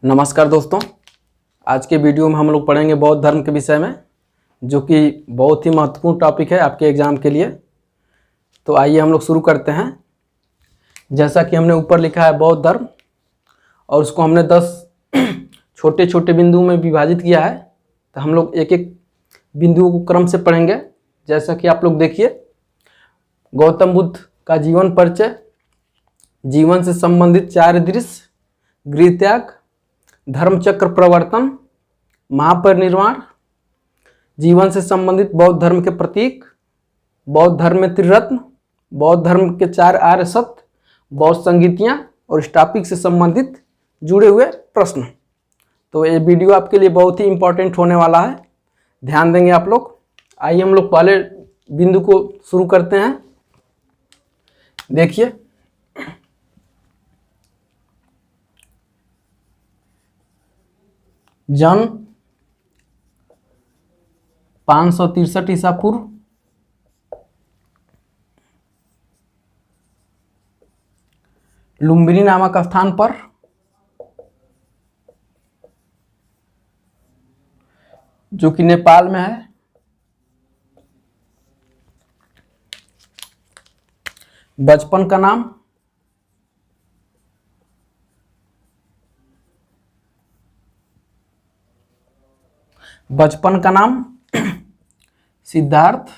नमस्कार दोस्तों, आज के वीडियो में हम लोग पढ़ेंगे बौद्ध धर्म के विषय में, जो कि बहुत ही महत्वपूर्ण टॉपिक है आपके एग्ज़ाम के लिए। तो आइए हम लोग शुरू करते हैं। जैसा कि हमने ऊपर लिखा है बौद्ध धर्म, और उसको हमने 10 छोटे छोटे बिंदुओं में विभाजित किया है। तो हम लोग एक एक बिंदुओं को क्रम से पढ़ेंगे। जैसा कि आप लोग देखिए, गौतम बुद्ध का जीवन परिचय, जीवन से संबंधित 4 दृश्य, गृहत्याग, धर्मचक्र प्रवर्तन, महापरिनिर्वाण, जीवन से संबंधित बौद्ध धर्म के प्रतीक, बौद्ध धर्म में त्रिरत्न, बौद्ध धर्म के 4 आर्य सत्य, बौद्ध संगीतियाँ और इस टॉपिक से संबंधित जुड़े हुए प्रश्न। तो ये वीडियो आपके लिए बहुत ही इम्पोर्टेंट होने वाला है, ध्यान देंगे आप लोग। आइए हम लोग पहले बिंदु को शुरू करते हैं। देखिए, जन्म 563 ईसा पूर्व, लुम्बिनी नामक स्थान पर, जो कि नेपाल में है। बचपन का नाम सिद्धार्थ।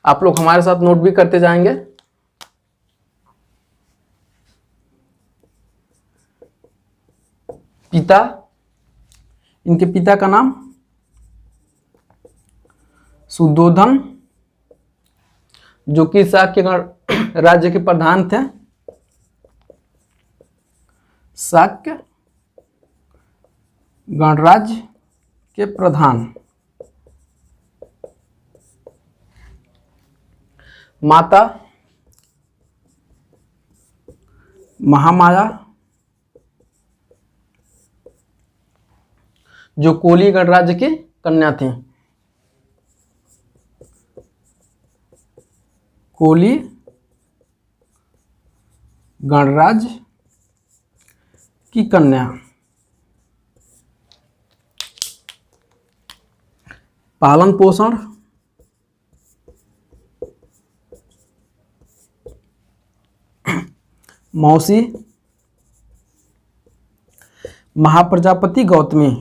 आप लोग हमारे साथ नोट भी करते जाएंगे। पिता, इनके पिता का नाम सुद्धोधन, जो कि शाक्य राज्य के प्रधान थे। शाक्य गणराज्य के प्रधान। माता महामाया, जो कोली गणराज्य की कन्या थी। कोली गणराज्य की कन्या। पालन पोषण, मौसी महाप्रजापति गौतमी।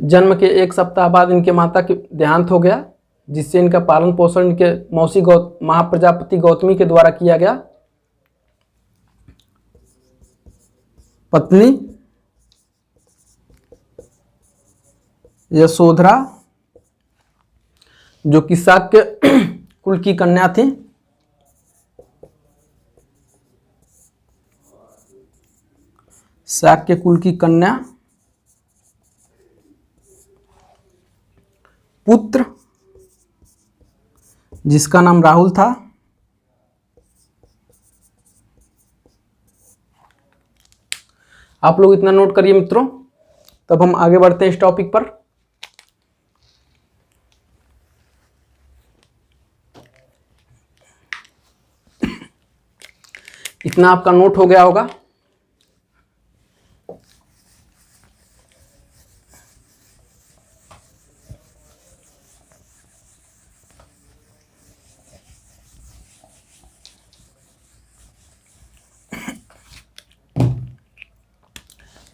जन्म के 1 सप्ताह बाद इनके माता के देहांत हो गया, जिससे इनका पालन पोषण इनके मौसी महाप्रजापति गौतमी के द्वारा किया गया। पत्नी यशोधरा, जो कि शाक्य कुल की कन्या थी। शाक्य कुल की कन्या। पुत्र, जिसका नाम राहुल था। आप लोग इतना नोट करिए मित्रों, तब हम आगे बढ़ते हैं इस टॉपिक पर। इतना आपका नोट हो गया होगा।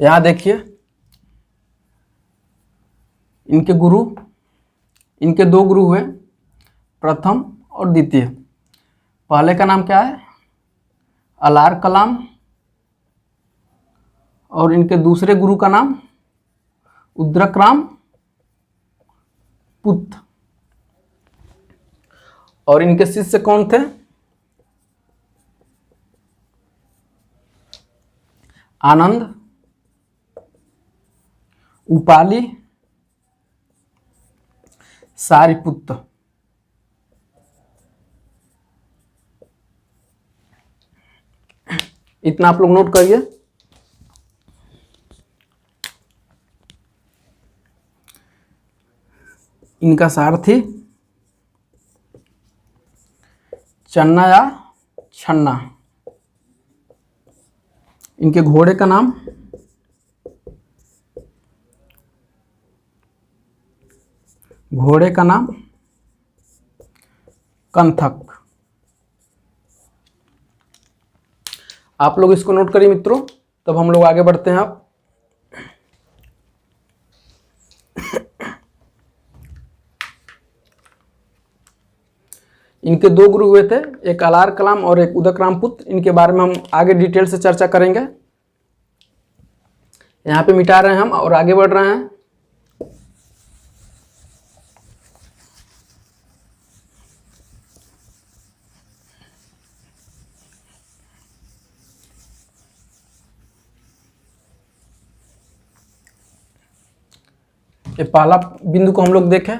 यहां देखिए, इनके गुरु, इनके 2 गुरु हुए, प्रथम और द्वितीय। पहले का नाम क्या है? अलार कलाम। और इनके दूसरे गुरु का नाम उद्रकराम पुत्त। और इनके शिष्य कौन थे? आनंद, उपाली, सारिपुत्त। इतना आप लोग नोट करिए। इनका सारथी चन्ना या छन्ना। इनके घोड़े का नाम कंथक। आप लोग इसको नोट करिए मित्रों, तब हम लोग आगे बढ़ते हैं। आप इनके दो गुरु हुए थे, एक अलार कलाम और एक उदक रामपुत्र। इनके बारे में हम आगे डिटेल से चर्चा करेंगे। यहाँ पे मिटा रहे हैं हम और आगे बढ़ रहे हैं। ये पहला बिंदु को हम लोग देखें।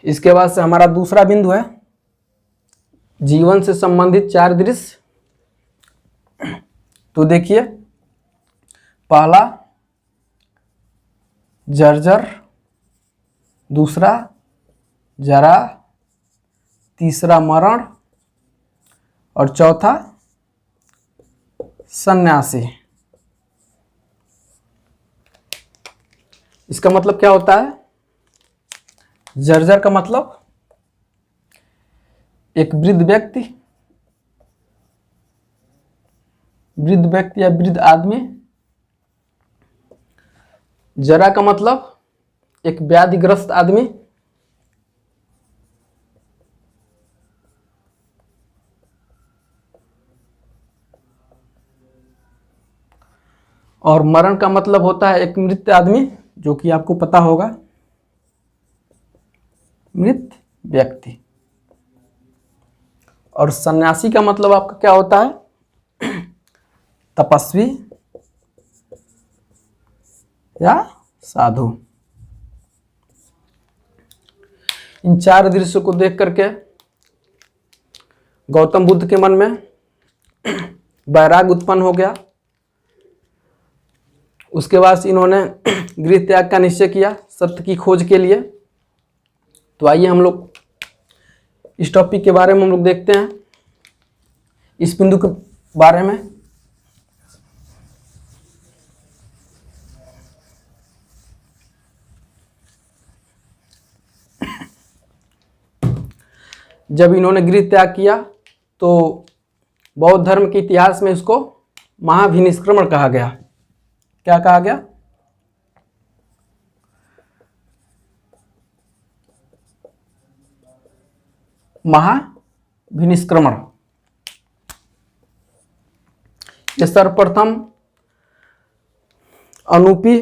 इसके बाद से हमारा दूसरा बिंदु है जीवन से संबंधित 4 दृश्य। तो देखिए, पहला जर्जर, दूसरा जरा, तीसरा मरण और चौथा सन्यासी। इसका मतलब क्या होता है? जर्जर का मतलब एक वृद्ध व्यक्ति या वृद्ध आदमी। जरा का मतलब एक व्याधिग्रस्त आदमी। और मरण का मतलब होता है एक मृत आदमी, जो कि आपको पता होगा, मृत व्यक्ति। और सन्यासी का मतलब आपका क्या होता है? तपस्वी या साधु। इन 4 दृश्यों को देख करके गौतम बुद्ध के मन में वैराग्य उत्पन्न हो गया। उसके बाद इन्होंने गृह त्याग का निश्चय किया सत्य की खोज के लिए। तो आइए हम लोग इस टॉपिक के बारे में हम लोग देखते हैं, इस बिंदु के बारे में। जब इन्होंने गृह त्याग किया तो बौद्ध धर्म के इतिहास में इसको महाभिनिष्क्रमण कहा गया। क्या कहा गया? महाभिनिष्क्रमण। ये सर्वप्रथम अनूपी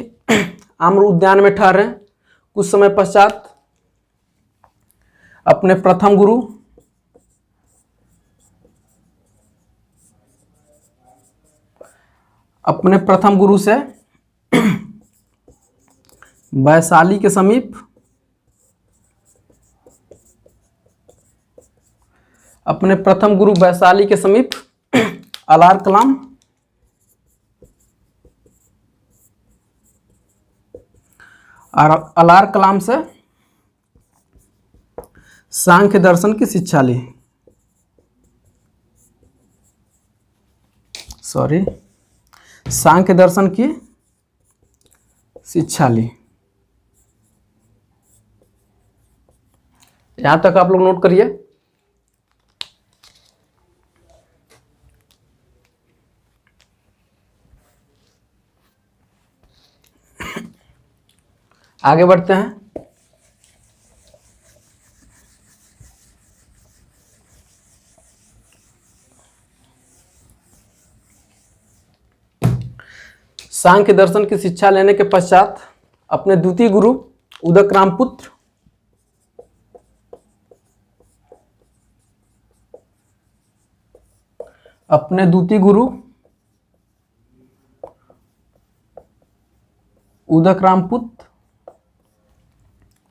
आम्र उद्यान में ठहरे। कुछ समय पश्चात अपने प्रथम गुरु से वैशाली के समीप अलार कलाम और अलार कलाम से सांख्य दर्शन की शिक्षा ली। सांख्य दर्शन की शिक्षा ली। यहां तक आप लोग नोट करिए। आगे बढ़ते हैं। सांख्य दर्शन की शिक्षा लेने के पश्चात अपने द्वितीय गुरु उदक रामपुत्र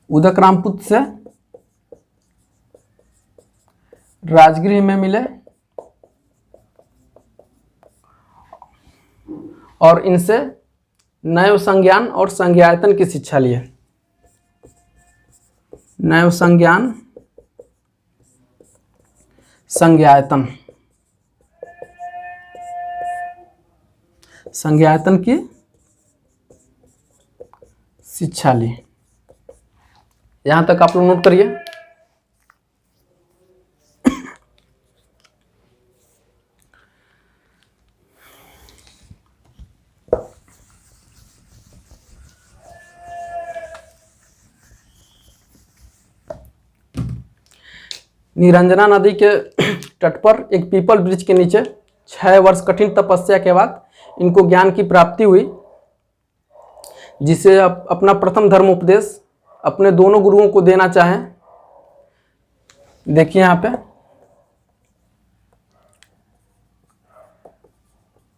उदक रामपुत्र से राजगृह में मिले और इनसे नैव संज्ञान और संज्ञायतन की शिक्षा लिए। नैव संज्ञान संज्ञायतन, संज्ञायतन की शिक्षा ली। यहां तक आप लोग नोट करिए। निरंजना नदी के तट पर एक पीपल वृक्ष के नीचे 6 वर्ष कठिन तपस्या के बाद इनको ज्ञान की प्राप्ति हुई, जिसे अपना प्रथम धर्म उपदेश अपने दोनों गुरुओं को देना चाहें। देखिए यहाँ पे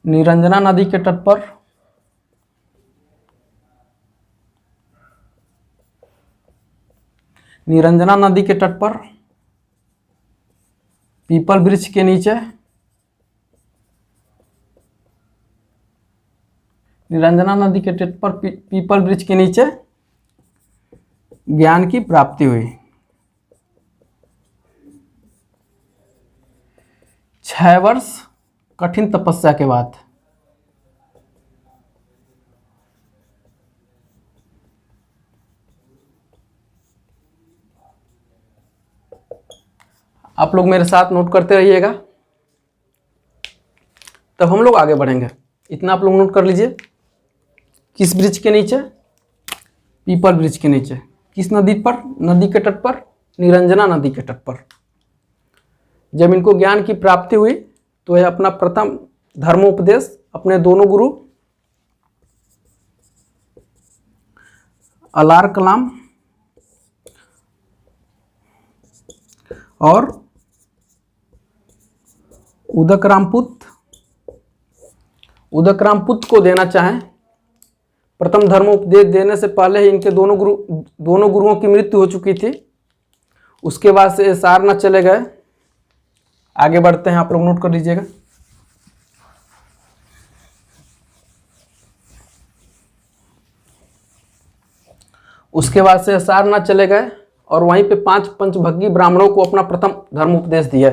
निरंजना नदी के तट पर निरंजना नदी के तट पर पीपल वृक्ष के नीचे निरंजना नदी के तट पर पीपल वृक्ष के नीचे ज्ञान की प्राप्ति हुई। 6 वर्ष कठिन तपस्या के बाद। आप लोग मेरे साथ नोट करते रहिएगा, तब हम लोग आगे बढ़ेंगे। इतना आप लोग नोट कर लीजिए। किस वृक्ष के नीचे? पीपल वृक्ष के नीचे। किस नदी पर? नदी के तट पर, निरंजना नदी के तट पर। जब इनको ज्ञान की प्राप्ति हुई तो यह अपना प्रथम धर्मोपदेश अपने दोनों गुरु अलार कलाम और उदक रामपुत को देना चाहें। प्रथम धर्मोपदेश देने से पहले ही इनके दोनों गुरुओं की मृत्यु हो चुकी थी। उसके बाद से सारनाथ चले गए। आगे बढ़ते हैं, आप लोग नोट कर लीजिएगा। उसके बाद से सारनाथ चले गए और वहीं पे 5 पंचभग्गी ब्राह्मणों को अपना प्रथम धर्मोपदेश दिया।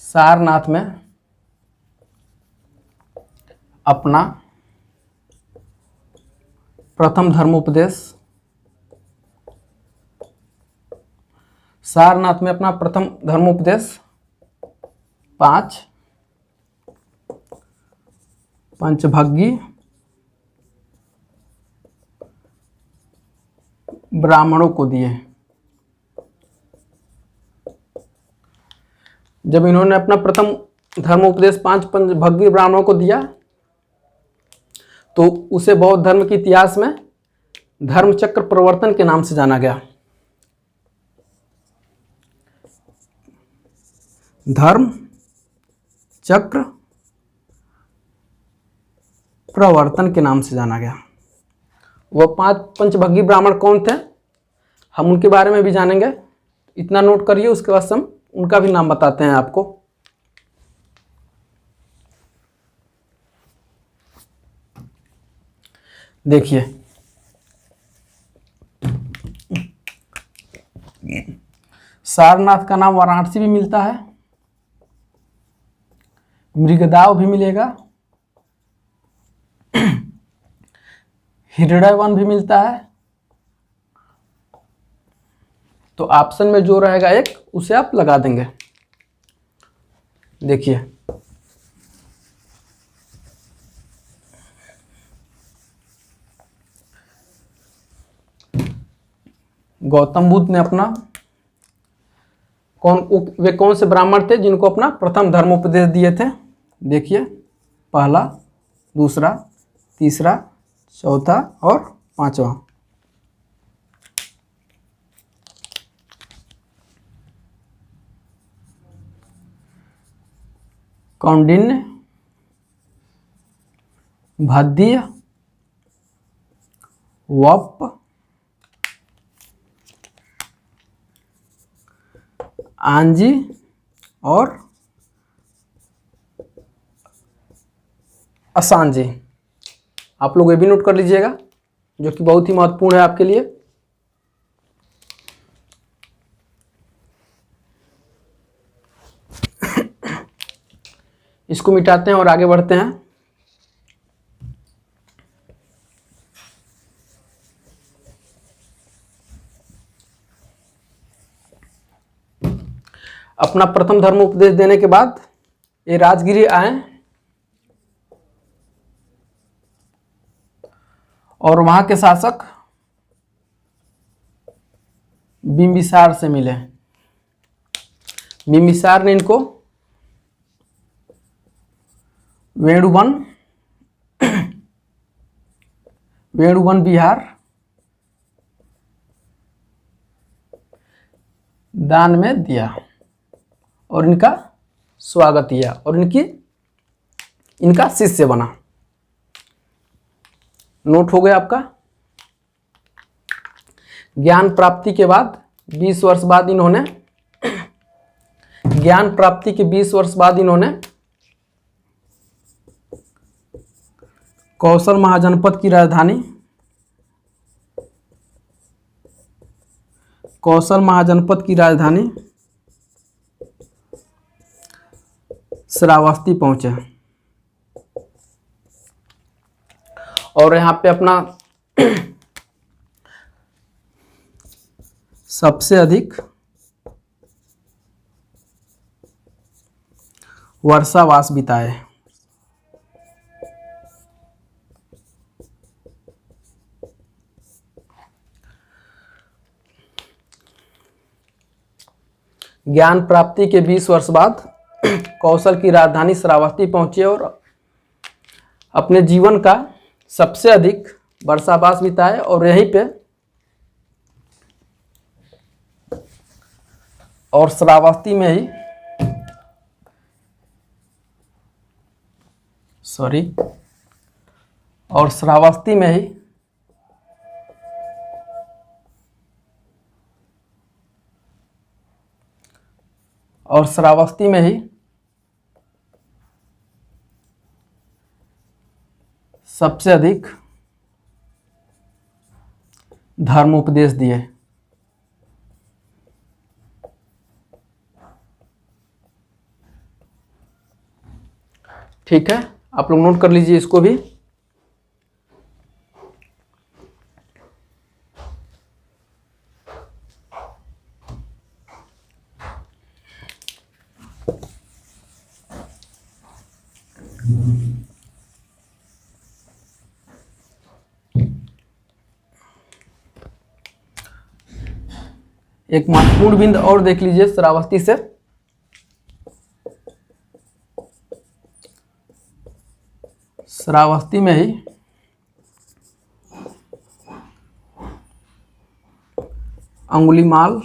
सारनाथ में अपना प्रथम धर्मोपदेश सारनाथ में अपना प्रथम धर्मोपदेश 5 पंचभग्गी ब्राह्मणों को दिए। जब इन्होंने अपना प्रथम धर्मोपदेश 5 पंचभग्गी ब्राह्मणों को दिया तो उसे बौद्ध धर्म के इतिहास में धर्म चक्र प्रवर्तन के नाम से जाना गया। धर्म चक्र प्रवर्तन के नाम से जाना गया। वह 5 पंचभग्गी ब्राह्मण कौन थे, हम उनके बारे में भी जानेंगे। इतना नोट करिए, उसके बाद हम उनका भी नाम बताते हैं आपको। देखिए, सारनाथ का नाम वाराणसी भी मिलता है, मृगदाव भी मिलेगा, हृदयवन भी मिलता है। तो ऑप्शन में जो रहेगा एक, उसे आप लगा देंगे। देखिए, गौतम बुद्ध ने अपना वे कौन से ब्राह्मण थे जिनको अपना प्रथम धर्मोपदेश दिए थे? देखिए, पहला, दूसरा, तीसरा, चौथा और 5वां। कौंडिन्य, भद्दीय, वप, आंजी और असांजी। आप लोग ये भी नोट कर लीजिएगा। जो कि बहुत ही महत्वपूर्ण है आपके लिए। इसको मिटाते हैं और आगे बढ़ते हैं। अपना प्रथम धर्म उपदेश देने के बाद ये राजगिरी आए और वहां के शासक बिंबिसार से मिले। बिंबिसार ने इनको वेणुवन बिहार दान में दिया और इनका स्वागत किया और इनका शिष्य बना। नोट हो गया आपका। ज्ञान प्राप्ति के बाद 20 वर्ष बाद इन्होंने कौशल महाजनपद की राजधानी श्रावस्ती पहुंचे और यहाँ पे अपना सबसे अधिक वर्षावास बिताए। ज्ञान प्राप्ति के 20 वर्ष बाद कौशल की राजधानी श्रावस्ती पहुंचे और अपने जीवन का सबसे अधिक वर्षावास बिताए और यहीं पे और श्रावस्ती में ही सबसे अधिक धर्म उपदेश दिए। ठीक है, आप लोग नोट कर लीजिए इसको भी। एक महत्वपूर्ण बिंदु और देख लीजिए श्रावस्ती से। श्रावस्ती में ही अंगुलीमाल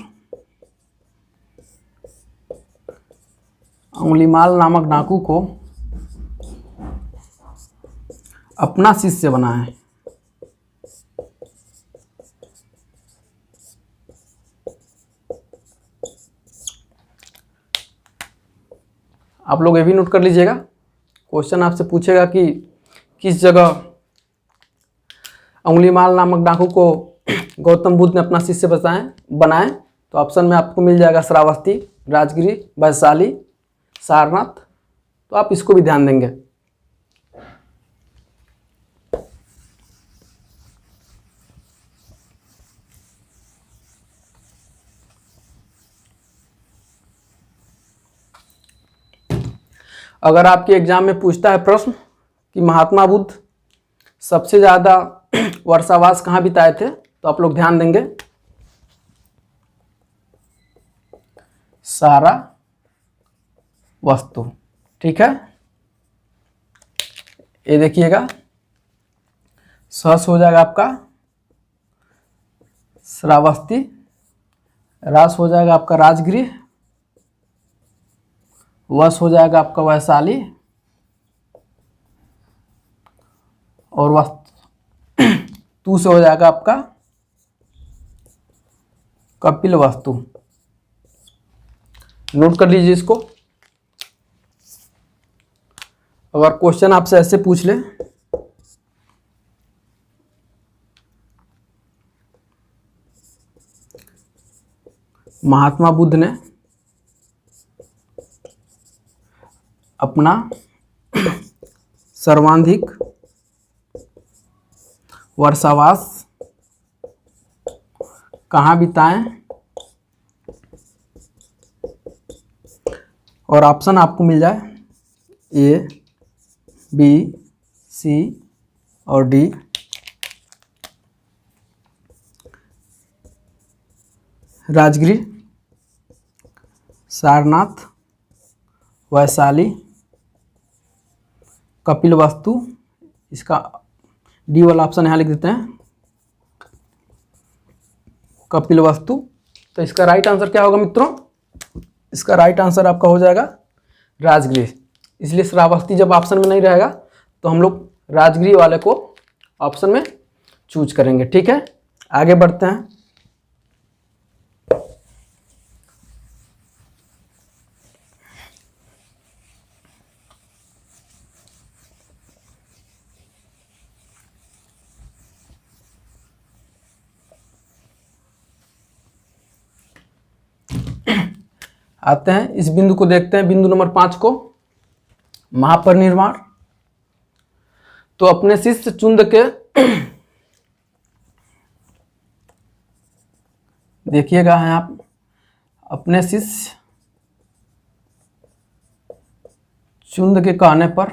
नामक डाकू को अपना शिष्य बनाए। आप लोग ये भी नोट कर लीजिएगा, क्वेश्चन आपसे पूछेगा कि किस जगह अंगुलीमाल नामक डाकू को गौतम बुद्ध ने अपना शिष्य बनाए, तो ऑप्शन में आपको मिल जाएगा श्रावस्ती, राजगिरी, वैशाली, सारनाथ। तो आप इसको भी ध्यान देंगे। अगर आपके एग्जाम में पूछता है प्रश्न कि महात्मा बुद्ध सबसे ज़्यादा वर्षावास कहाँ बिताए थे, तो आप लोग ध्यान देंगे सारा वस्तु। ठीक है, ये देखिएगा, सहस हो जाएगा आपका श्रावस्ती, रास हो जाएगा आपका राजगिरी, वश हो जाएगा आपका वैशाली और वस्तु से हो जाएगा आपका कपिल वस्तु। नोट कर लीजिए इसको। अगर क्वेश्चन आपसे ऐसे पूछ ले महात्मा बुद्ध ने अपना सर्वाधिक वर्षावास कहाँ बिताएं? और ऑप्शन आपको मिल जाए ए, बी, सी और डी। राजगृह, सारनाथ, वैशाली, कपिलवस्तु। इसका डी वाला ऑप्शन यहाँ लिख देते हैं, कपिलवस्तु। तो इसका राइट आंसर क्या होगा मित्रों? इसका राइट आंसर आपका हो जाएगा राजगृह। इसलिए श्रावस्ती जब ऑप्शन में नहीं रहेगा तो हम लोग राजगृह वाले को ऑप्शन में चूज करेंगे। ठीक है, आगे बढ़ते हैं। आते हैं इस बिंदु को देखते हैं, बिंदु नंबर 5 को, महापरिनिर्वाण। तो अपने शिष्य चुंद के देखिएगा हैं आप, अपने शिष्य चुंद के कहने पर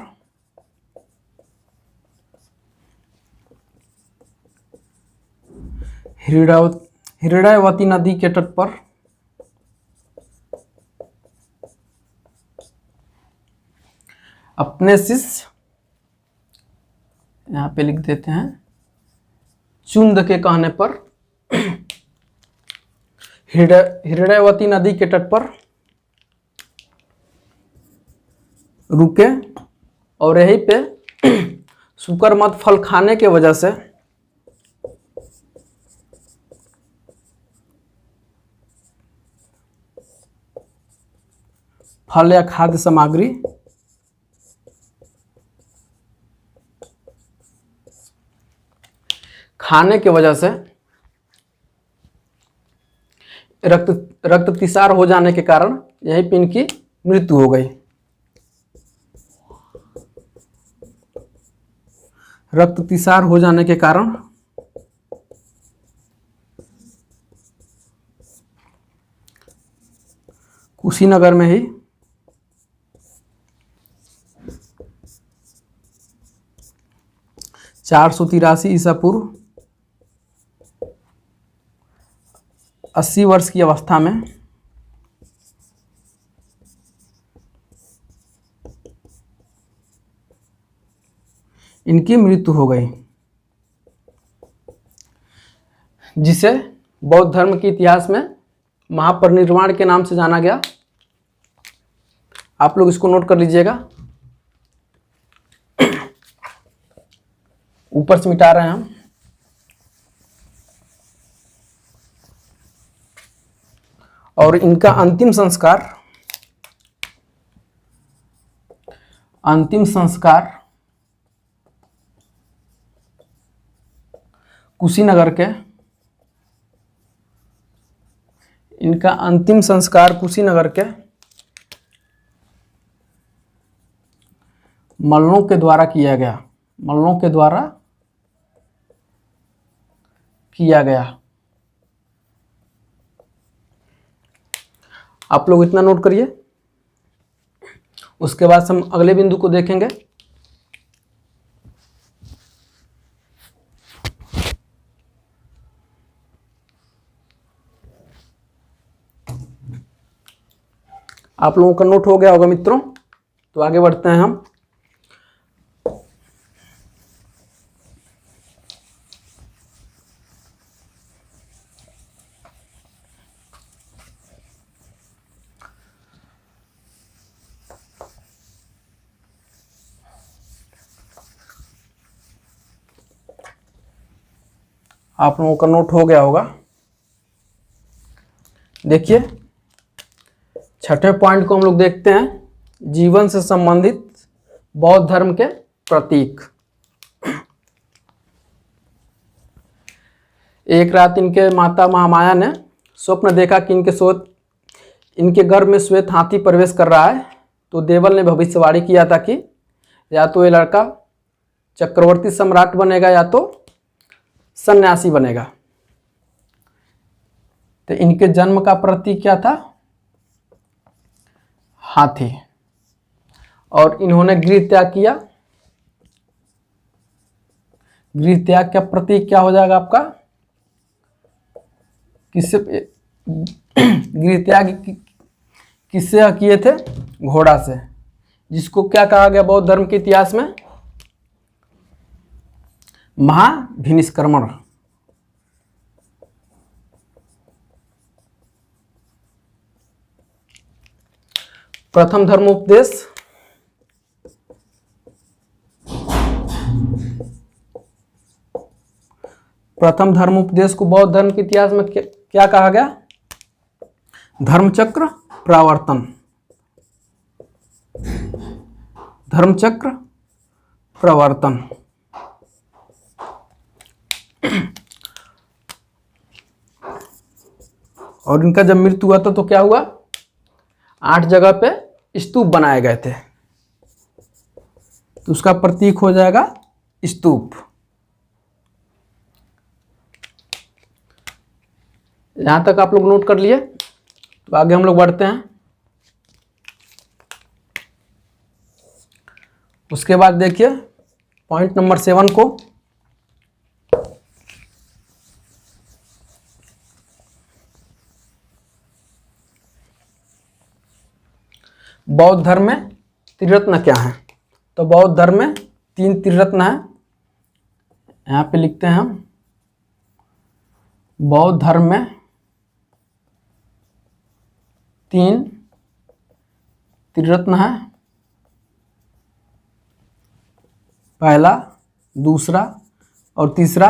हृदयवती नदी के तट पर अपने शिष्य, यहाँ पे लिख देते हैं, चुंद के कहने पर हृदयवती नदी के तट पर रुके और यहीं पे शुकरमत फल खाने के वजह से फल या खाद्य सामग्री खाने के वजह से रक्ततिसार हो जाने के कारण यहीं पे इनकी मृत्यु हो गई। रक्ततिसार हो जाने के कारण कुशीनगर में ही (483 ईसा पूर्व) 80 वर्ष की अवस्था में इनकी मृत्यु हो गई, जिसे बौद्ध धर्म के इतिहास में महापरिनिर्वाण के नाम से जाना गया। आप लोग इसको नोट कर लीजिएगा, ऊपर से मिटा रहे हैं हम। और इनका अंतिम संस्कार कुशीनगर के, इनका अंतिम संस्कार कुशीनगर के मल्लों के द्वारा किया गया। मल्लों के द्वारा किया गया। आप लोग इतना नोट करिए। उसके बाद हम अगले बिंदु को देखेंगे। आप लोगों का नोट हो गया होगा मित्रों, तो आगे बढ़ते हैं हम। आप लोगों का नोट हो गया होगा। देखिए, छठे पॉइंट को हम लोग देखते हैं, जीवन से संबंधित बौद्ध धर्म के प्रतीक। एक रात इनके माता महामाया ने स्वप्न देखा कि इनके गर्भ में श्वेत हाथी प्रवेश कर रहा है। तो देवल ने भविष्यवाणी किया था कि या तो ये लड़का चक्रवर्ती सम्राट बनेगा या तो सन्यासी बनेगा। तो इनके जन्म का प्रतीक क्या था? हाथी। और इन्होंने गृह त्याग किया। गृह त्याग का प्रतीक क्या हो जाएगा आपका? किससे गृह त्याग किससे किए थे? घोड़ा से, जिसको क्या कहा गया बौद्ध धर्म के इतिहास में? महाभिनिष्क्रमण। प्रथम धर्मोपदेश को बौद्ध धर्म के इतिहास में क्या कहा गया? धर्मचक्र प्रवर्तन। धर्मचक्र प्रवर्तन। और इनका जब मृत्यु हुआ था तो क्या हुआ? 8 जगह पे स्तूप बनाए गए थे। तो उसका प्रतीक हो जाएगा स्तूप। यहां तक आप लोग नोट कर लिए। तो आगे हम लोग बढ़ते हैं। उसके बाद देखिए पॉइंट नंबर 7 को। बौद्ध धर्म में त्रिरत्न क्या है? तो बौद्ध धर्म में 3 त्रिरत्न है। यहां पे लिखते हैं हम, बौद्ध धर्म में 3 त्रिरत्न है। पहला, दूसरा और तीसरा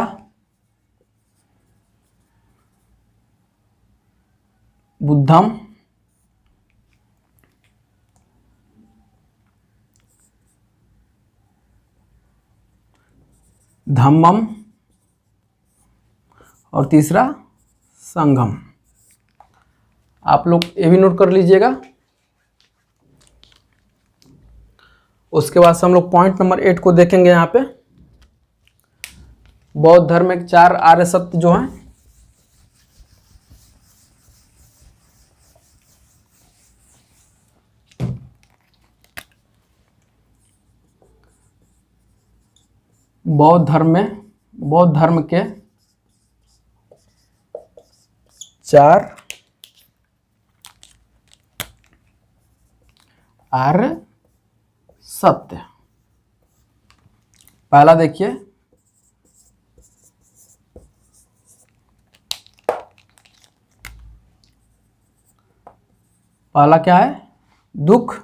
बुद्धम, धम्मम और तीसरा संघम। आप लोग ये भी नोट कर लीजिएगा। उसके बाद से हम लोग पॉइंट नंबर 8 को देखेंगे। यहाँ पे बौद्ध धर्म में 4 आर्य सत्य जो हैं, बौद्ध धर्म के 4 आर्य सत्य। पहला देखिए, पहला क्या है? दुख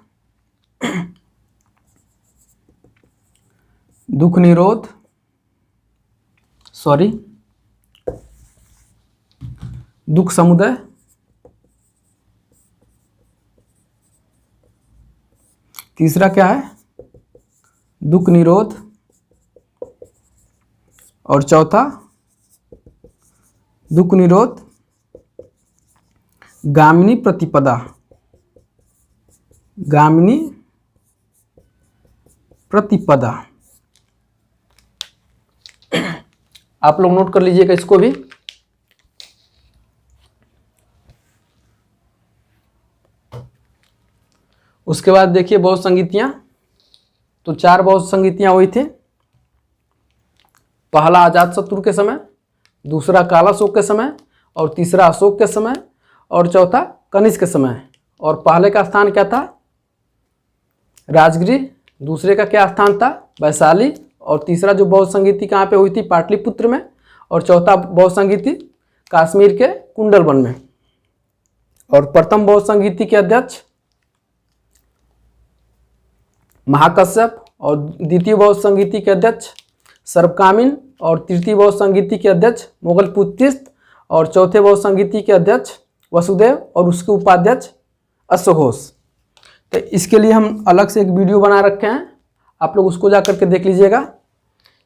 निरोध, दुख समुदय, तीसरा क्या है? दुख निरोध, और चौथा दुख निरोध गामिनी प्रतिपदा। गामिनी प्रतिपदा। आप लोग नोट कर लीजिएगा इसको भी। उसके बाद देखिए बौद्ध संगीतियां। तो 4 बौद्ध संगीतियां हुई थी। पहला अजातशत्रु के समय, दूसरा कालाशोक के समय, और तीसरा अशोक के समय, और चौथा कनिष्क के समय। और पहले का स्थान क्या था? राजगृह। दूसरे का क्या स्थान था? वैशाली। और तीसरा जो बौद्ध संगीति कहाँ पे हुई थी? पाटलिपुत्र में। और चौथा बौद्ध संगीति कश्मीर के कुंडलवन में। और प्रथम बौद्ध संगीति के अध्यक्ष महाकश्यप, और द्वितीय बौद्ध संगीति के अध्यक्ष सर्वकामिन, और तृतीय बौद्ध संगीति के अध्यक्ष मुगल पुत्तिस्त, और चौथे बौद्ध संगीति के अध्यक्ष वसुदेव, और उसके उपाध्यक्ष अश्वघोष। तो इसके लिए हम अलग से एक वीडियो बना रखे हैं, आप लोग उसको जा करके देख लीजिएगा।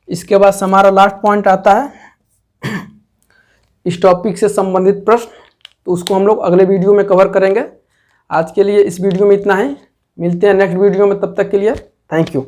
इसके बाद हमारा लास्ट पॉइंट आता है इस टॉपिक से संबंधित प्रश्न। तो उसको हम लोग अगले वीडियो में कवर करेंगे। आज के लिए इस वीडियो में इतना ही, मिलते हैं नेक्स्ट वीडियो में, तब तक के लिए थैंक यू।